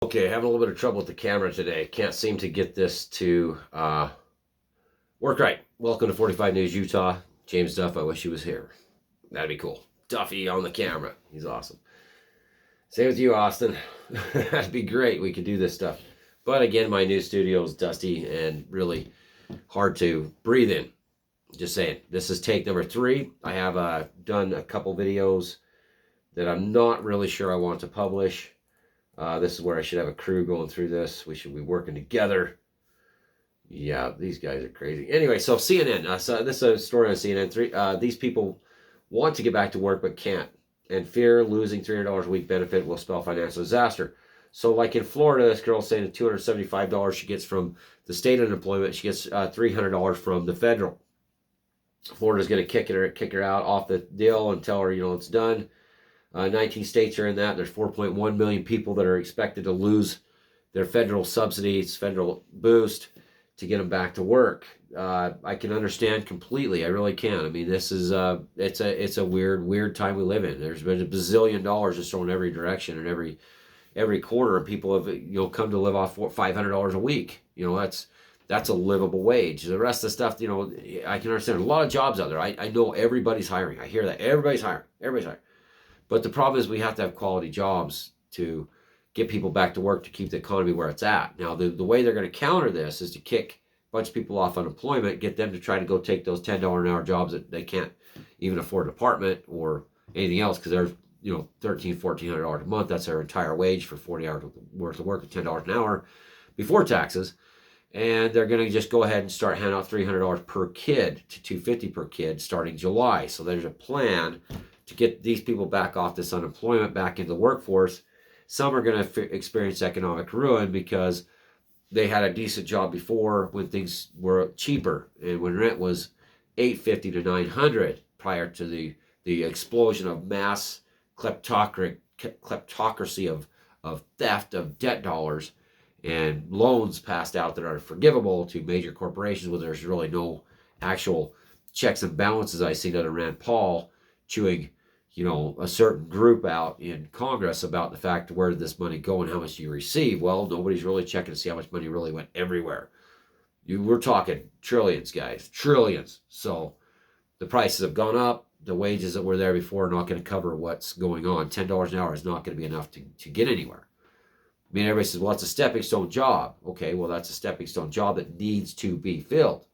Okay, having a little bit of trouble with the camera today. Can't seem to get this to work right. Welcome to 45 News Utah. James Duff, I wish he was here. That'd be cool. Duffy on the camera. He's awesome. Same with you, Austin. That'd be great. We could do this stuff. But again, my new studio is dusty and really hard to breathe in. Just saying. This is take number 3. I have done a couple videos that I'm not really sure I want to publish. This is where I should have a crew going through this. We should be working together. Yeah, these guys are crazy. Anyway, so CNN. So this is a story on CNN. These people want to get back to work but can't, and fear losing $300 a week benefit will spell financial disaster. So like in Florida, this girl's saying the $275 she gets from the state unemployment, she gets $300 from the federal. Florida's going to kick her out off the deal and tell her, it's done. 19 states are in that. There's 4.1 million people that are expected to lose their federal subsidies, federal boost to get them back to work. I can understand completely. I really can. I mean, this is it's a weird time we live in. There's been a bazillion dollars just thrown in every direction and every corner, and people have come to live off $500 a week. That's a livable wage. The rest of the stuff, I can understand. A lot of jobs out there. I know everybody's hiring. I hear that everybody's hiring. Everybody's hiring. But the problem is we have to have quality jobs to get people back to work to keep the economy where it's at. Now, the way they're going to counter this is to kick a bunch of people off unemployment, get them to try to go take those $10 an hour jobs that they can't even afford an apartment or anything else, because they're $1,300, $1,400 a month. That's their entire wage for 40 hours worth of work at $10 an hour before taxes. And they're going to just go ahead and start handing out $300 per kid to $250 per kid starting July. So there's a plan to get these people back off this unemployment, back into the workforce. Some are going to experience economic ruin because they had a decent job before when things were cheaper and when rent was $850 to $900 prior to the explosion of mass kleptocracy of theft of debt dollars and loans passed out that are forgivable to major corporations where there's really no actual checks and balances. I seen under Rand Paul chewing a certain group out in Congress about the fact where did this money go and how much do you receive. Well, nobody's really checking to see how much money really went everywhere. We're talking trillions, guys, trillions. So the prices have gone up. The wages that were there before are not going to cover what's going on. $10 an hour is not going to be enough to get anywhere. I mean, everybody says, well, it's a stepping stone job. Okay, well, that's a stepping stone job that needs to be filled.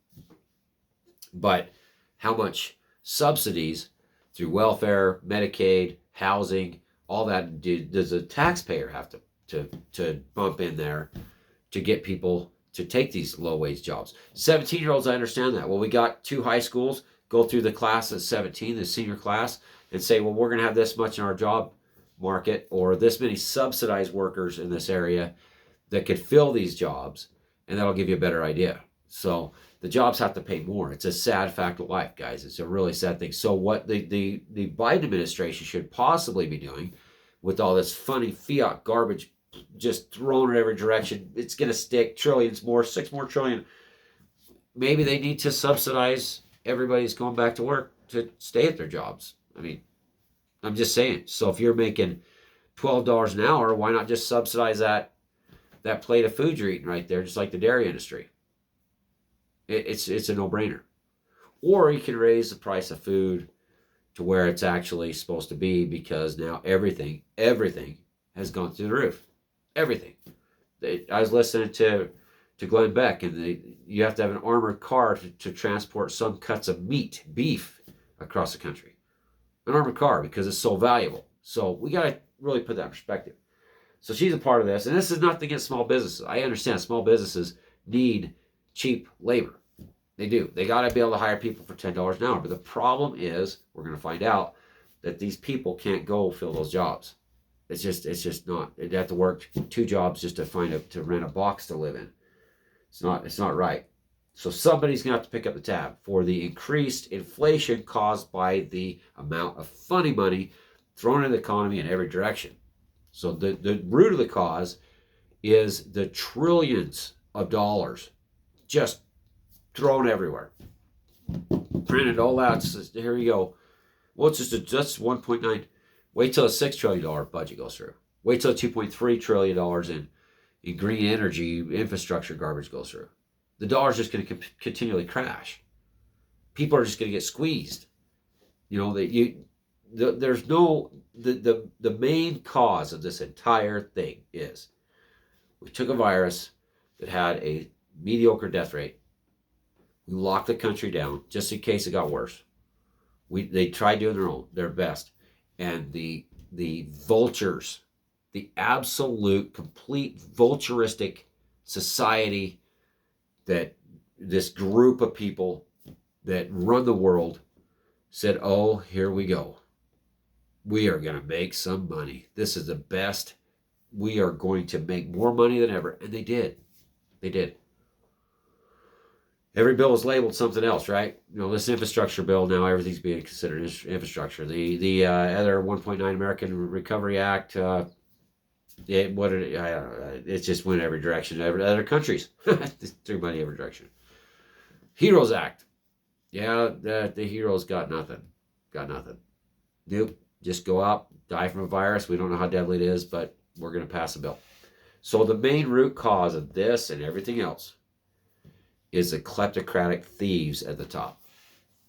But how much subsidies through welfare, Medicaid, housing, all that, does a taxpayer have to bump in there to get people to take these low-wage jobs? 17-year-olds, I understand that. Well, we got 2 high schools, go through the class at 17, the senior class, and say, well, we're going to have this much in our job market or this many subsidized workers in this area that could fill these jobs, and that'll give you a better idea. So the jobs have to pay more. It's a sad fact of life, guys. It's a really sad thing. So what the Biden administration should possibly be doing with all this funny fiat garbage just thrown in every direction, it's going to stick trillions more, 6 more trillion. Maybe they need to subsidize everybody's going back to work to stay at their jobs. I mean, I'm just saying. So if you're making $12 an hour, why not just subsidize that plate of food you're eating right there, just like the dairy industry? It's a no-brainer. Or you can raise the price of food to where it's actually supposed to be, because now everything has gone through the roof. Everything. I was listening to Glenn Beck, and you have to have an armored car to transport some cuts of meat, beef, across the country. An armored car, because it's so valuable. So we got to really put that in perspective. So she's a part of this, and this is nothing against small businesses. I understand small businesses need cheap labor. They do. They got to be able to hire people for $10 an hour. But the problem is, we're going to find out that these people can't go fill those jobs. It's just not. They'd have to work 2 jobs just to rent a box to live in. It's not right. So somebody's going to have to pick up the tab for the increased inflation caused by the amount of funny money thrown into the economy in every direction. So the root of the cause is the trillions of dollars just thrown everywhere. Printed all out. Here you go. Well, it's just 1.9. Wait till a $6 trillion budget goes through. Wait till $2.3 trillion and green energy infrastructure garbage goes through. The dollar's just going to continually crash. People are just going to get squeezed. You know, there's no, the main cause of this entire thing is we took a virus that had a mediocre death rate. We locked the country down just in case it got worse. They tried doing their best. And the vultures, the absolute, complete vulturistic society that this group of people that run the world said, oh, here we go. We are going to make some money. This is the best. We are going to make more money than ever. And they did. They did. Every bill is labeled something else, right? You know, this infrastructure bill, now everything's being considered infrastructure. The other 1.9 American Recovery Act, it just went every direction. Other countries threw money every direction. Heroes Act. Yeah, the heroes got nothing. Got nothing. Nope. Just go out, die from a virus. We don't know how deadly it is, but we're going to pass a bill. So the main root cause of this and everything else is the kleptocratic thieves at the top.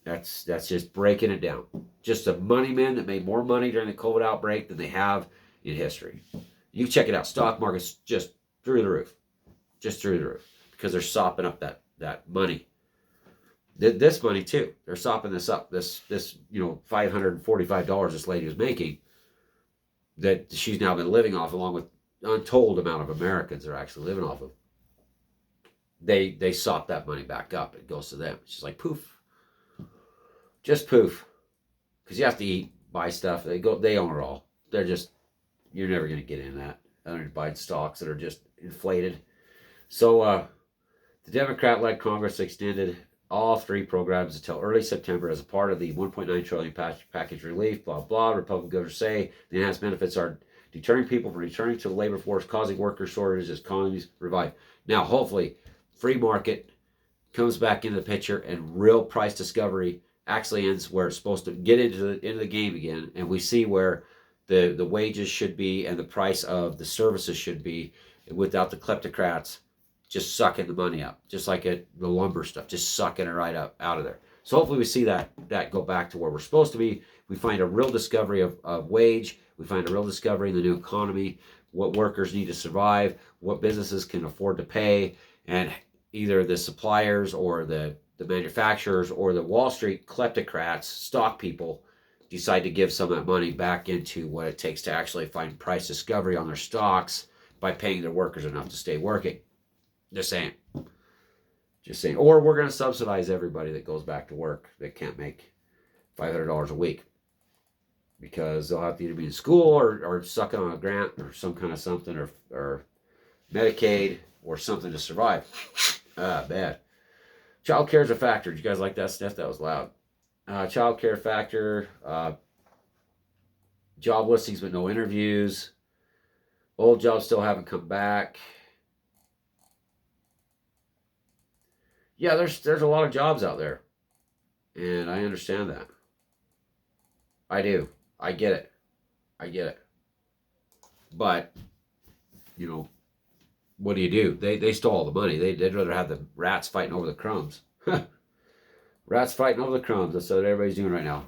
That's just breaking it down. Just the money men that made more money during the COVID outbreak than they have in history. You check it out. Stock market's just through the roof. Just through the roof. Because they're sopping up that money. This money too. They're sopping this up. This $545 this lady was making that she's now been living off, along with untold amount of Americans are actually living off of. They sop that money back up. It goes to them. It's just like poof. Just poof. Because you have to eat, buy stuff. They own it all. They're just, you're never going to get in that. Other than buying stocks that are just inflated. So the Democrat-led Congress extended all three programs until early September as a part of the $1.9 trillion package relief, blah, blah. Republican governors say the enhanced benefits are deterring people from returning to the labor force, causing worker shortages as economies revive. Now, hopefully, free market comes back into the picture and real price discovery actually ends where it's supposed to get into the game again, and we see where the wages should be and the price of the services should be without the kleptocrats just sucking the money up, just like the lumber stuff, just sucking it right up out of there. So hopefully we see that go back to where we're supposed to be. We find a real discovery of wage. We find a real discovery in the new economy, what workers need to survive, what businesses can afford to pay, and either the suppliers or the manufacturers or the Wall Street kleptocrats, stock people, decide to give some of that money back into what it takes to actually find price discovery on their stocks by paying their workers enough to stay working. Just saying. Just saying. Or we're going to subsidize everybody that goes back to work that can't make $500 a week. Because they'll have to either be in school or sucking on a grant or some kind of something or Medicaid or something to survive. Bad. Child care is a factor. Did you guys like that sniff? That was loud. Child care factor. Job listings but no interviews. Old jobs still haven't come back. Yeah, there's a lot of jobs out there. And I understand that. I do. I get it. I get it. But, what do? They stole all the money. They'd rather have the rats fighting over the crumbs. Rats fighting over the crumbs. That's what everybody's doing right now.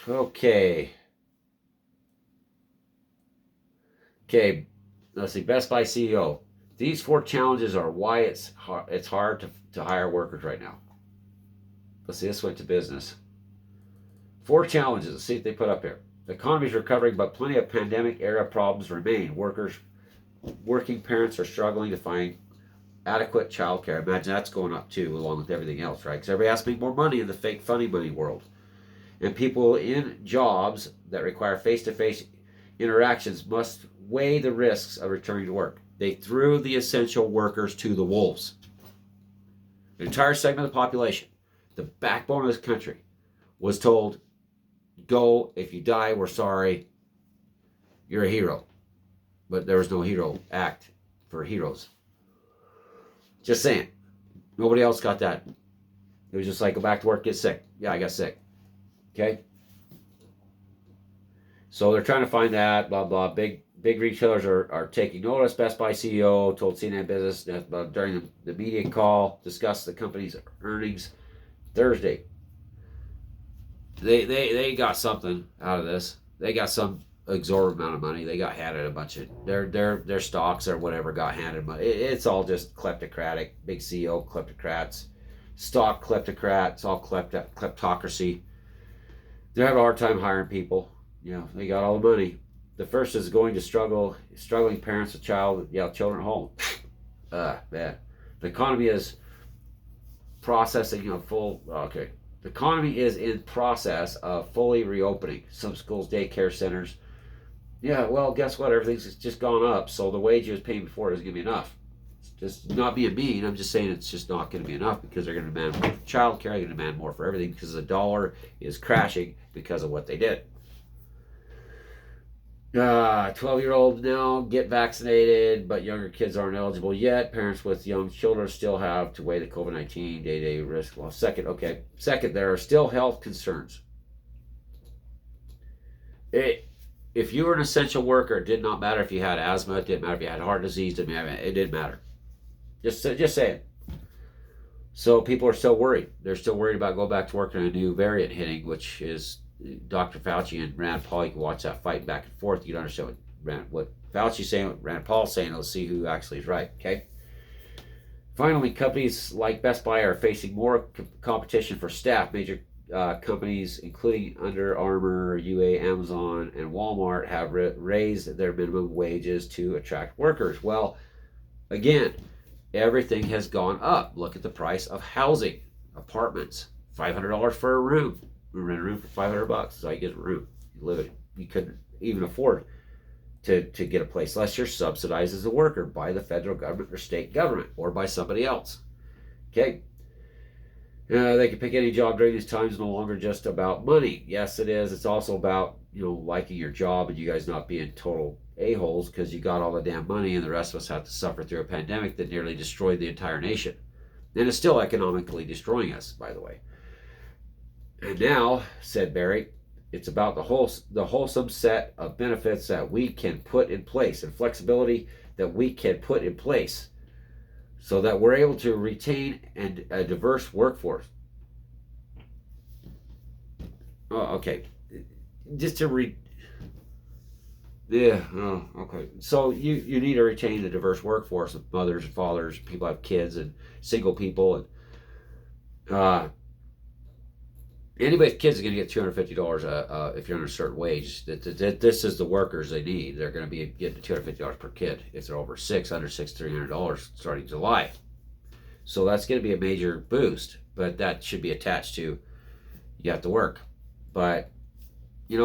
Okay. Okay. Let's see. Best Buy CEO. These 4 challenges are why it's hard to hire workers right now. Let's see. Let's switch to business. 4 challenges. Let's see if they put up here. The economy is recovering, but plenty of pandemic-era problems remain. Working parents are struggling to find adequate child care. Imagine that's going up too, along with everything else, right? Because everybody has to make more money in the fake funny money world. And people in jobs that require face-to-face interactions must weigh the risks of returning to work. They threw the essential workers to the wolves. An entire segment of the population, the backbone of this country, was told, go, if you die, we're sorry, you're a hero. But there was no hero act for heroes. Just saying. Nobody else got that. It was just like, go back to work, get sick. Yeah, I got sick. Okay? So they're trying to find that, blah, blah, big big retailers are taking notice. Best Buy CEO told CNN Business that, during the media call, discussed the company's earnings Thursday. They got something out of this. They got some exorbitant amount of money. They got handed a bunch of their stocks or whatever got handed money. It's all just kleptocratic. Big CEO kleptocrats, stock kleptocrats, all kleptocracy. They're having a hard time hiring people. They got all the money. The first is going to struggling parents with children at home. Man. The economy is processing the economy is in process of fully reopening. Some schools, daycare centers. Yeah, well, guess what? Everything's just gone up, so the wage you was paying before isn't going to be enough. It's just not being mean. I'm just saying it's just not going to be enough because they're going to demand more for child care. They're going to demand more for everything because the dollar is crashing because of what they did. 12-year-olds now get vaccinated, but younger kids aren't eligible yet. Parents with young children still have to weigh the COVID-19 day-to-day risk. Well, second, there are still health concerns. If you were an essential worker, it did not matter if you had asthma. It didn't matter if you had heart disease. It didn't matter. Just saying. So people are still worried. They're still worried about going back to work and a new variant hitting, which is Dr. Fauci and Rand Paul. You can watch that fight back and forth. You can understand what Fauci's saying, what Rand Paul's saying. Let's see who actually is right. Okay. Finally, companies like Best Buy are facing more competition for staff. Major companies, including Under Armour, UA, Amazon, and Walmart, have raised their minimum wages to attract workers. Well, again, everything has gone up. Look at the price of housing, apartments, $500 for a room. We rent a room for $500. So I get a room. You live it. You couldn't even afford to get a place unless you're subsidized as a worker by the federal government or state government or by somebody else. Okay. They can pick any job during these times. No longer just about money. Yes, it is. It's also about liking your job and you guys not being total a-holes because you got all the damn money and the rest of us have to suffer through a pandemic that nearly destroyed the entire nation. And it's still economically destroying us, by the way. And now, said Barry, it's about the wholesome set of benefits that we can put in place and flexibility that we can put in place so that we're able to retain a diverse workforce. Oh, okay. Just to read. Yeah, oh, okay. So you need to retain a diverse workforce of mothers and fathers, people have kids and single people. And anybody's kids is going to get $250 if you're under a certain wage. This is the workers they need. They're going to be getting $250 per kid if they're over six, under six, $300 starting July. So that's going to be a major boost, but that should be attached to you have to work. But you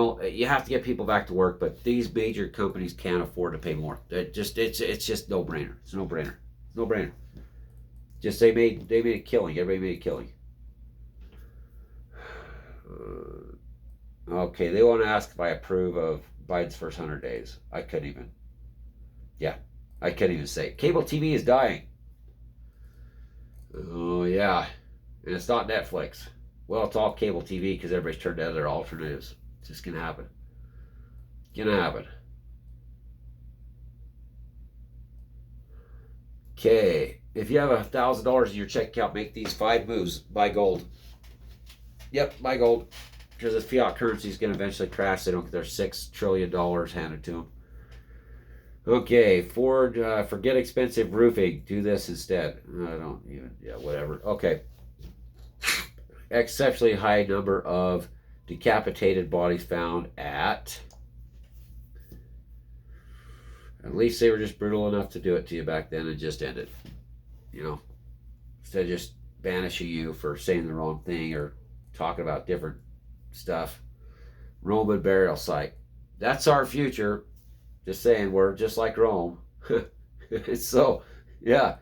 have to get people back to work. But these major companies can't afford to pay more. It's just no brainer. It's no brainer. No brainer. Just they made a killing. Everybody made a killing. Okay, they want to ask if I approve of Biden's first 100 days. I couldn't even say. Cable TV is dying. Oh, yeah. And it's not Netflix. Well, it's all cable TV because everybody's turned to other alternatives. It's just going to happen. Okay. If you have $1,000 in your check account, make these 5 moves. Buy gold. Yep, buy gold. Because this fiat currency is going to eventually crash. They don't get their $6 trillion handed to them. Okay, Ford, forget expensive roofing. Do this instead. Whatever. Okay. Exceptionally high number of decapitated bodies found at least they were just brutal enough to do it to you back then and just end it. Instead of just banishing you for saying the wrong thing or talking about different stuff. Roman burial site. That's our future. Just saying, we're just like Rome. So, yeah.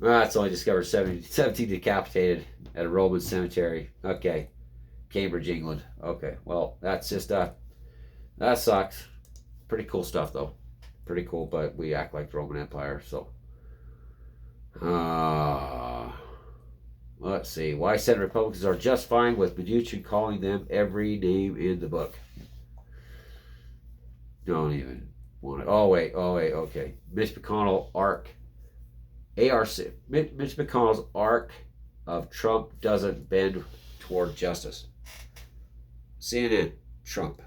Well, it's only discovered 17 decapitated at a Roman cemetery. Okay. Cambridge, England. Okay. Well, that's just, that sucks. Pretty cool stuff, though. Pretty cool, but we act like the Roman Empire, so. Let's see. Why Senate Republicans are just fine with Mnuchin calling them every name in the book. Don't even. Oh wait, okay. Mitch McConnell ARC Mitch McConnell's arc of Trump doesn't bend toward justice. CNN, Trump.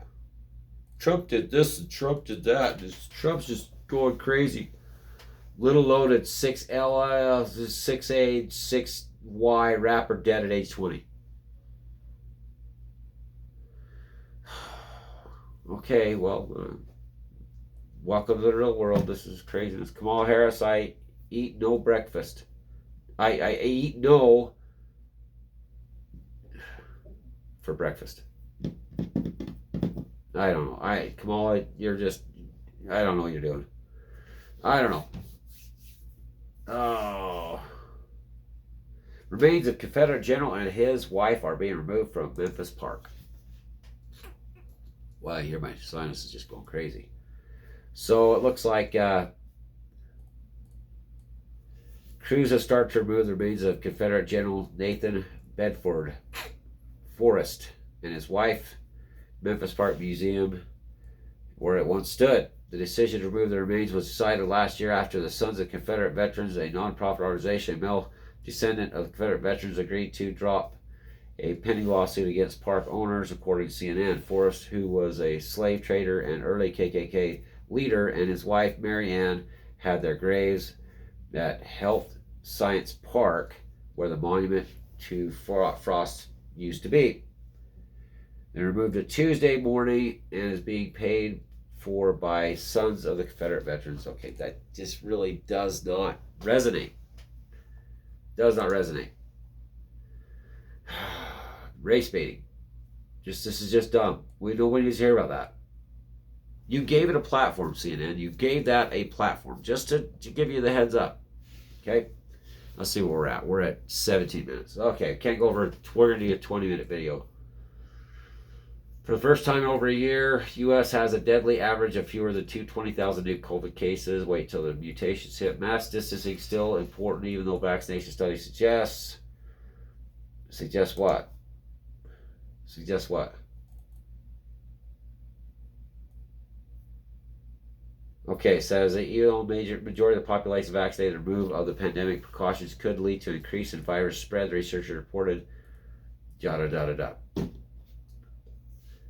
Trump did this and Trump did that. Trump's just going crazy. Little loaded 6L, 6A, 6Y rapper dead at age 20. Okay, well, welcome to the real world. This is craziness. Kamala Harris, I eat no breakfast. I eat no for breakfast. I don't know. Kamala, you're just, I don't know what you're doing. I don't know. Oh. Remains of Confederate general and his wife are being removed from Memphis Park. Wow, you hear my sinus is just going crazy. So it looks like crews have started to remove the remains of Confederate General Nathan Bedford Forrest and his wife, Memphis Park Museum, where it once stood. The decision to remove the remains was decided last year after the Sons of Confederate Veterans, a nonprofit organization, a male descendant of Confederate veterans, agreed to drop a pending lawsuit against park owners, according to CNN. Forrest, who was a slave trader and early KKK leader, and his wife, Mary Ann, had their graves at Health Science Park, where the monument to Frost used to be. They removed it Tuesday morning and is being paid for by Sons of the Confederate Veterans. Okay, that just really does not resonate. Does not resonate. Race baiting. This is just dumb. Nobody needs to hear about that. You gave it a platform, CNN. You gave that a platform just to give you the heads up. Okay? Let's see where we're at. We're at 17 minutes. Okay, can't go over. We're going to do a 20-minute video. For the first time in over a year, U.S. has a deadly average of fewer than 220,000 new COVID cases. Wait till the mutations hit. Mass distancing still important, even though vaccination studies suggest what? Suggest what? Okay, says that even though majority of the population vaccinated, removal of the pandemic precautions could lead to an increase in virus spread, the researcher reported.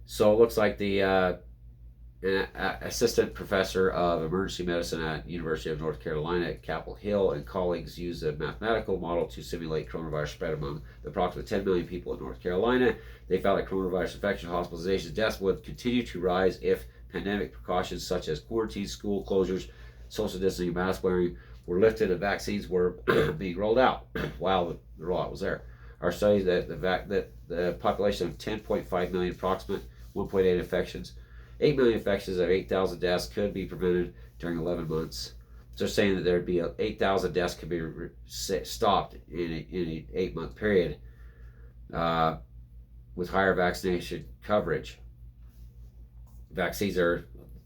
So it looks like the assistant professor of emergency medicine at University of North Carolina at Capitol Hill and colleagues used a mathematical model to simulate coronavirus spread among the approximately 10 million people in North Carolina. They found that coronavirus infection, hospitalizations, deaths would continue to rise if pandemic precautions such as quarantine, school closures, social distancing, and mask wearing were lifted and vaccines were being rolled out while the rollout was there. Our studies that the population of 10.5 million, approximate 1.8 infections, 8 million infections of 8,000 deaths could be prevented during 11 months. So they're saying that there'd be 8,000 deaths could be stopped in an 8-month period with higher vaccination coverage.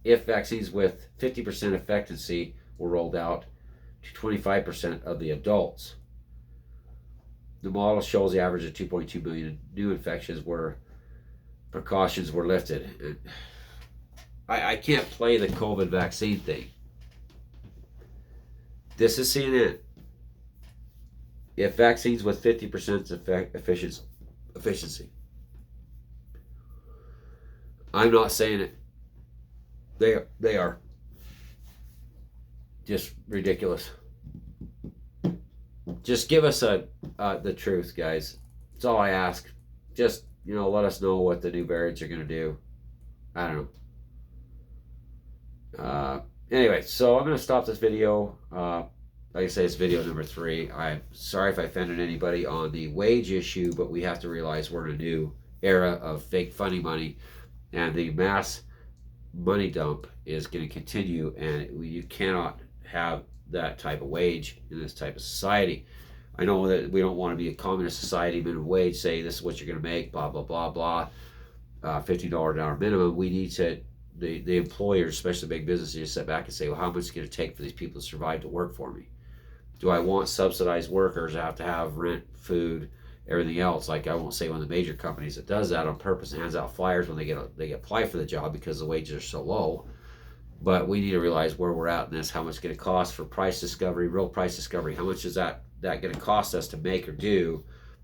If vaccines with 50% effectiveness were rolled out to 25% of the adults. The model shows the average of 2.2 million new infections where precautions were lifted. And I can't play the COVID vaccine thing. This is CNN. If vaccines with 50% efficiency. I'm not saying it. They are just ridiculous. Just give us the truth, guys. That's all I ask. Just, let us know what the new variants are going to do. I don't know. Anyway, so I'm going to stop this video. Like I say, it's video number 3. I'm sorry if I offended anybody on the wage issue, but we have to realize we're in a new era of fake funny money, and the mass money dump is going to continue, and you cannot have that type of wage in this type of society. I know that we don't want to be a communist society, minimum wage, say this is what you're going to make, blah, blah, blah, blah, $50 an hour minimum. We need to, the employers, especially big businesses, sit back and say, well, how much is it going to take for these people to survive to work for me? Do I want subsidized workers that have to have rent, food, everything else? Like, I won't say one of the major companies that does that on purpose and hands out flyers when they apply for the job because the wages are so low. But we need to realize where we're at in this, how much it's going to cost for price discovery, real price discovery. How much is that going to cost us to make or do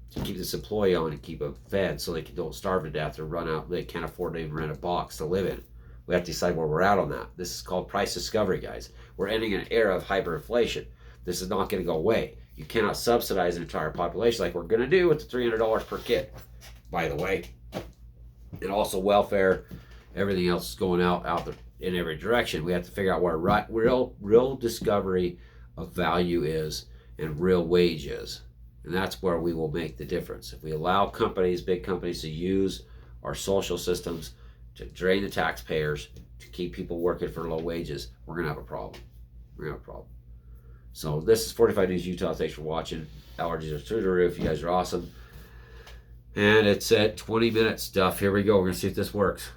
to keep this employee on and keep them fed so they don't starve to death or run out. They can't afford to even rent a box to live in. We have to decide where we're at on that. This is called price discovery, guys. We're ending an era of hyperinflation. This is not going to go away. You cannot subsidize an entire population like we're going to do with the $300 per kid, by the way. And also welfare, everything else is going out there in every direction. We have to figure out where real discovery of value is and real wage is. And that's where we will make the difference. If we allow companies, big companies, to use our social systems to drain the taxpayers, to keep people working for low wages, we're going to have a problem. We're going to have a problem. So this is 45 News Utah. Thanks for watching. Allergies are through the roof. You guys are awesome. And it's at 20 minutes stuff. Here we go. We're going to see if this works.